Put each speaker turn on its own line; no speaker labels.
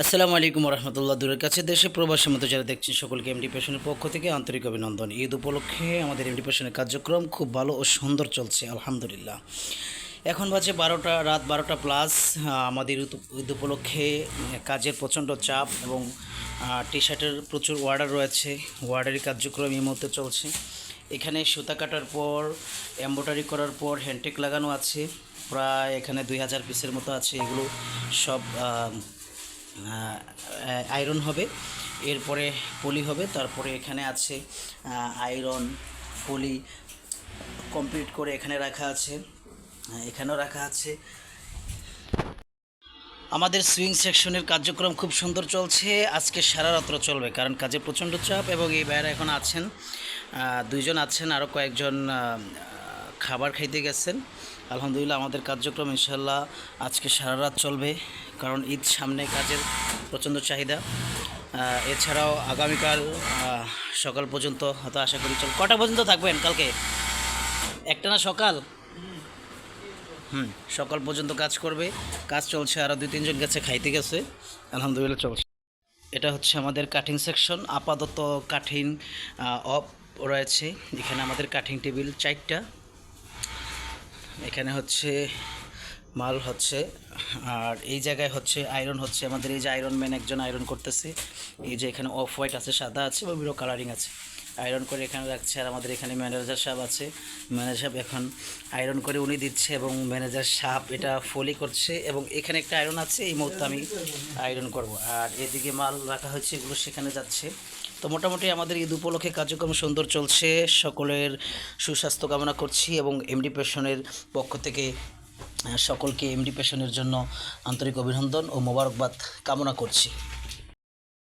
আসসালামু আলাইকুম রহমতুল্লাহ। দূরের কাছে দেশে প্রবাসের মতো যারা দেখছেন সকলকে এমডি প্যাশনের পক্ষ থেকে আন্তরিক অভিনন্দন। ঈদ উপলক্ষে আমাদের এমডি প্যাশনের কার্যক্রম খুব ভালো ও সুন্দর চলছে আলহামদুলিল্লাহ। এখন বাজে রাত 12টা প্লাস। আমাদের ঈদ উপলক্ষে কাজের প্রচণ্ড চাপ এবং টি শার্টের প্রচুর অর্ডার রয়েছে। অর্ডারি কার্যক্রম এই মুহূর্তে চলছে। এখানে সুতা কাটার পর এমব্রয়ডারি করার পর হ্যান্ডটেক লাগানো আছে, প্রায় এখানে 2000 পিসের মতো আছে। এগুলো সব আয়রন হবে, এরপরে পলি হবে। তারপরে এখানে আছে আয়রন পলি কমপ্লিট করে এখানে রাখা আছে, এখানেও রাখা আছে। আমাদের সুইং সেকশনের কার্যক্রম খুব সুন্দর চলছে। আজকে সারা রাত্র চলবে, কারণ কাজে প্রচণ্ড চাপ এবং এই ভাইয়েরা এখন আছেন, দুইজন আছেন, আরও কয়েকজন খাবার খাইতে গেছেন। আলহামদুলিল্লাহ আমাদের কার্যক্রম ইনশাল্লাহ আজকে সারা রাত চলবে, কারণ ঈদ সামনে, কাজের প্রচণ্ড চাহিদা। এছাড়াও আগামীকাল সকাল পর্যন্ত হয়তো আশা করি কটা পর্যন্ত থাকবেন কালকে? একটা না সকাল সকাল পর্যন্ত কাজ করবে। কাজ চলছে, আরও 2-3 জন গেছে, খাইতে গেছে। আলহামদুলিল্লাহ চলছে। এটা হচ্ছে আমাদের কাটিং সেকশন। আপাতত কাটিং অফ রয়েছে। এখানে আমাদের কাটিং টেবিল 4টা। এখানে হচ্ছে মাল হচ্ছে, আর এই জায়গায় হচ্ছে আয়রন হচ্ছে। আমাদের এই যে আয়রন ম্যান একজন আয়রন করতেছে। এই যে এখানে অফ হোয়াইট আছে, সাদা আছে, বিভিন্ন কালারিং আছে। আয়রন করে এখানে রাখছে। আর আমাদের এখানে ম্যানেজার সাহেব আছে। ম্যানেজার সাহেব এখন আয়রন করে উনি দিচ্ছে এবং ম্যানেজার সাহেব এটা ফলি করছে। এবং এখানে একটা আয়রন আছে, এই মুহূর্তে আমি আয়রন করব। আর এদিকে মাল রাখা হচ্ছে, এগুলো সেখানে যাচ্ছে। তো মোটামুটি আমাদের ঈদ উপলক্ষে কার্যক্রম সুন্দর চলছে। সকলের সুস্বাস্থ্য কামনা করছি এবং এমডি প্যাশনের পক্ষ থেকে সকলকে এমডি প্যাশনের জন্য আন্তরিক অভিনন্দন ও মোবারকবাদ কামনা করছি।